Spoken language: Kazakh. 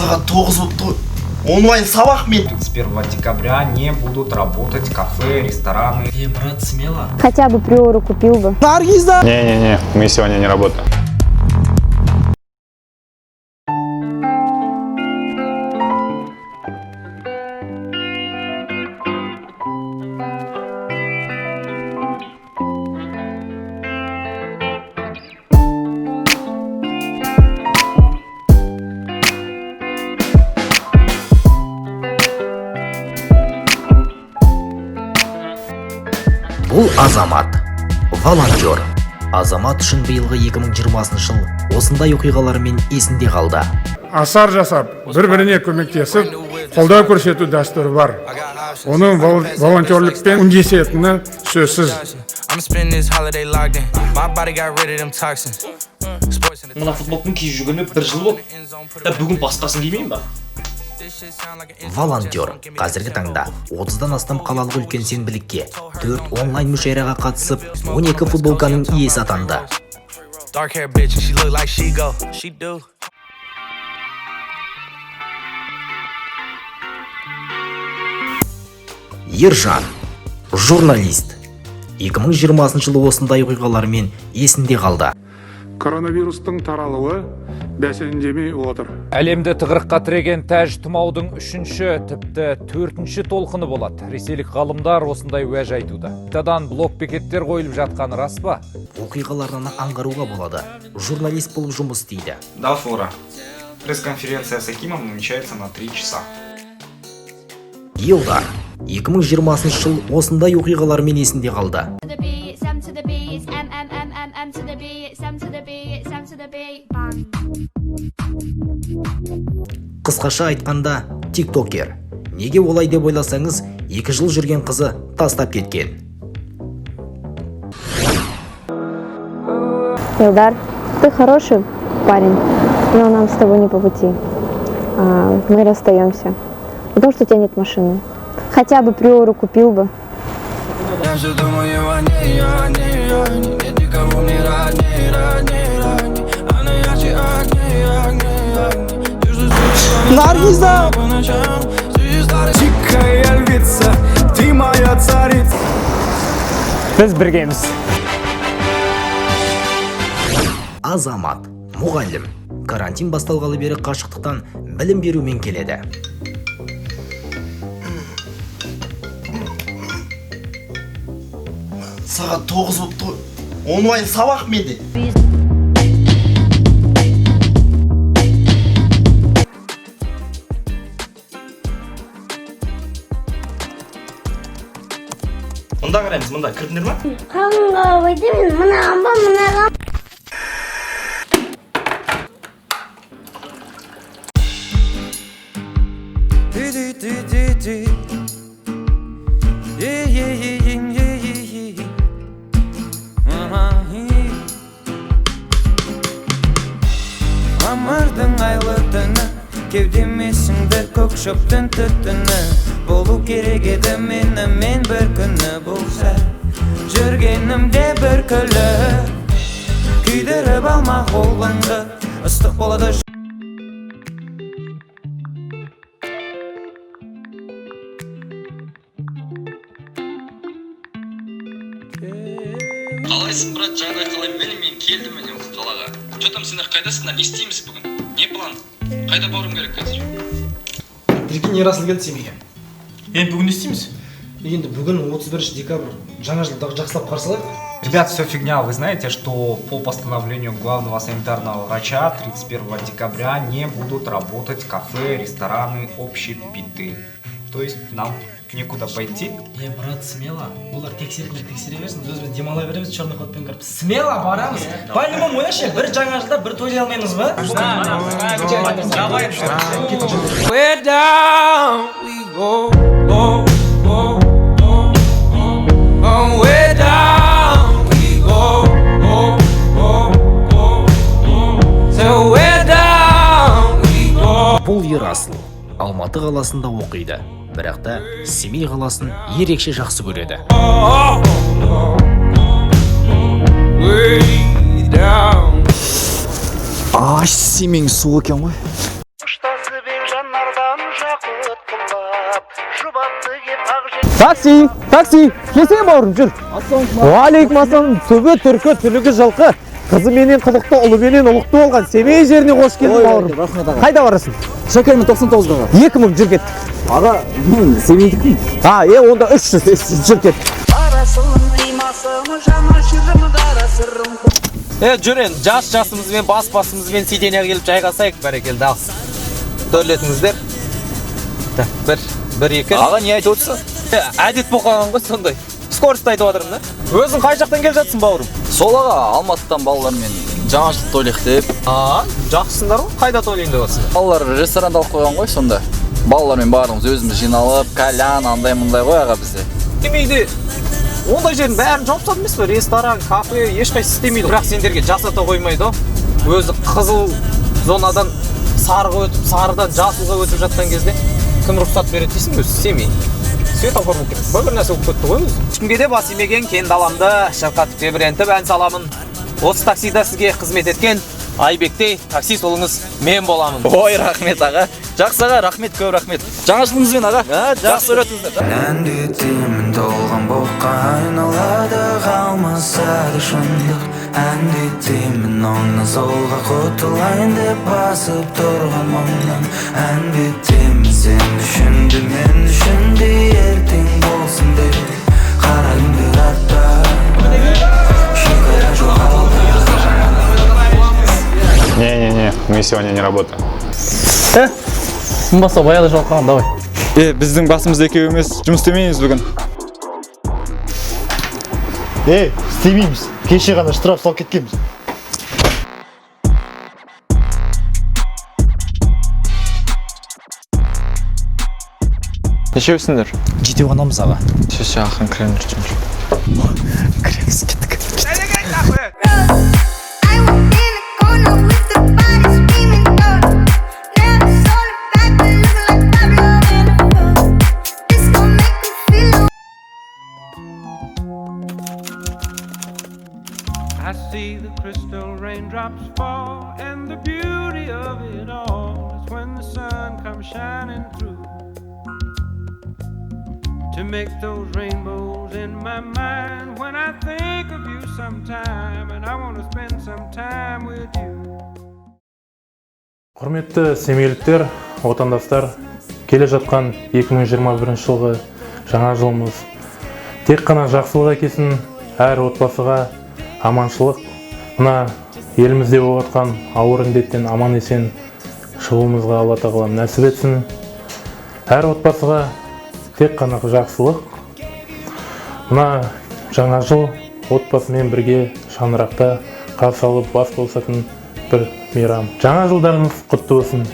Сағат 9 болып тұр. Онлайн сабақ мен. 31 декабря не будут работать кафе, рестораны. Брат, смело. Хотя бы приору купил бы. Наргиза! Не-не-не, мы сегодня не работаем. Бұл Азамат, волонтер. Азамат үшін биылғы 2020 жыл осындай оқиғалармен есінде қалды. Асар жасап, бір-біріне көмектесіп, қолдау көрсету дәстүрі бар. Оның волонтерлікпен үндесетіні сөзсіз. Мына футболканы киіп жүргеніме 1 жыл болды. Бүгін басқасын кимейін ба? Волонтер қазіргі таңда 30-дан астам қалалық үлкен сенбілікке 4 онлайн мүшәйраға қатысып, 12 футболканың иесі атанды. Ержан, журналист. 2020 жылы осындай оқиғалармен есінде қалды. Коронавирустың таралуы бәсеңдемей отыр. Әлемді тығырыққа тіреген тәж тұмаудың 3-ші, тіпті 4-ші толқыны болады. Ресейлік ғалымдар осындай уәж айтуда. Тадан блок-бекеттер қойылып жатқаны рас па? Оқиғаларынан аңғаруға болады. Журналист болып жұмыс істейді. До фора. Пресс-конференция с Акимом намечается на 3 часа. Елдар, 2020 жыл осындай оқиғалармен есінде қалды. Қысқаша айтқанда, тиктокер. Неге олай деп ойласаңыз, 2 жыл жүрген қызы тастап кеткен. Илдар, ты хороший парень, но нам с тобой не по пути. Мы расстаемся, потому что у тебя нет машины. Хотя бы приору купил бы. Я же думаю о ней, нет никого мне родней. Она ярче огней. Наргиза! Тихая львица, ты моя царица. Біз біргеміз. Азамат, мұғалім. Карантин басталғалы бері қашықтықтан білім берумен келеді. Сағат 9 болып тұр. Онлайн сабақ менде. Мұнда қараймыз, мұнда кірдіңдер ма? Қаңға байтымен мұнаған ба мұнаған. Мамырдың айлы түні, кеудемесіңдір көк шөптің түтіні. Болу керек еді мен бір күні болса, жүргенімде бір күлі. Күйдіріп алма қолыңды, ыстық болады. Қалайсың, брат, жағдай қалай? Мен келдім міне осы қалаға. Жотам, сендер қайдасыңдар? Не істейміз бүгін? Не план? Қайда баруым керек қазір? Прикинь, Ерасыл келді семейге. Енді бүгін не істейміз? Енді бүгін 31 декабрь, жаңа жылды жақсылап қарсылайық. Ребят, все фигня. Вы знаете, что по постановлению главного санитарного врача 31 декабря не будут работать кафе, рестораны, общепиты. То есть нам некуда пойти. Брат, смело. Олар тексере берсін, өзіміз демала береміз, черный ходпен кіріп. Смело барамыз. По-любому ойнашы, бір жаңа жылда бір тойлай алмаймыз ба? Where down we go, where down we go, so where down we go. Бұл Ерасыл, Алматы қаласында оқиды. Бірақ та Семей қаласын ерекше жақсы көреді. Семейің суық екен ғой. Что собирать? Такси, келсең бауырым, жүр. Уалейкум ассалам, түбі түркі, түлігі жылқы. Қызы менен қызықты, ұлы менен ұлықты болған Семей жеріне қош келдің бауырым. Қайда барасың? Шәкермен 99-ға. 2000 жүр кет. Аға, мен Семейдікпін. Онда 300 жүр кет. Жүрен, жасымызбен, басымызбен сиденеге келіп жайғасайық, бәрекелді, ал. Төрлетіңіздер. Бір, екі. Аға, не айтып отырсың? Әдет болған ғой сондай. Скорості айтып отырмын да. Өзің қай жақтан келіп жатсың, бауырым? Сол аға, Алматыдан балалармен жаңа жыл тойлайық деп. Жақсысыңдар ғой, қайда тойлайын деп отырсың? Балалар ресторанда алып қойған ғой, сонда. Балалармен барлығымыз өзіміз жиналып, кальян, андай-мұндай ғой аға бізде. Демейді, ондай жердің бәрін жауып тастады емес пе? Ресторан, кафе, ешқайсысы істемейді. Бірақ сендерге жасата қоймайды. Өзі қызыл зонадан сарыға өтіп, сарыдан жасылға өтіп жатқан кезде кім рұқсат береді дейсің, өзі істемей. Светофор болып кетті. Бір нәрсе болып кетті ғой өзі. Ешкімге де бас имеген кен даламды шырқатып тебірентіп ән саламын. Осы таксида сізге қызмет еткен Айбектей такси солыңыз мен боламын. Ой, рахмет аға. Жақсы аға, рахмет, көп рахмет. Жаңа жылыңызбен аға. Жақсы өретіңіздер. Әндетемін толған боққа айналады қалмасады шындық. Әндетемін оңны солға құтылайын деп басып тұрған мұңнан. Әндетемін сен düşünді мен düşünді ертең болсын деп қараймды артта. Шекара жоғалды. Не, мы сегодня не работаем. Басқа баяғыда жалқаған, давай. Біздің басымыз екеу емес, жұмыс істемейміз бүгін. Істемейміз. Кеше ғана штраф салып кеткенбіз. Нешеусіңдер? Жетеу ғанамыз аға. Шеше ақын кіреміз жүрміз. Кіреміз, кеттік. I see the crystal raindrops fall, and the beauty of it all is when the sun comes shining through to make those rainbows in my mind when I think of you sometime, and I want to spend some time with you. Құрметті семейліктер, отандастар, келе жатқан 2021 жылғы жаңа жылымыз тек қана жақсылық әкелсін, әр отбасыға аманшылық, мына елімізде болып жатқан ауыр індеттен аман есен шығуымызға Алла тағала нәсіп етсін. Әр отбасыға тек қана жақсылық. Мына жаңа жыл отбасымен бірге шаңырақта қарсы алып бас қосатын бір мейрам. Жаңа жылдарыңыз құтты болсын.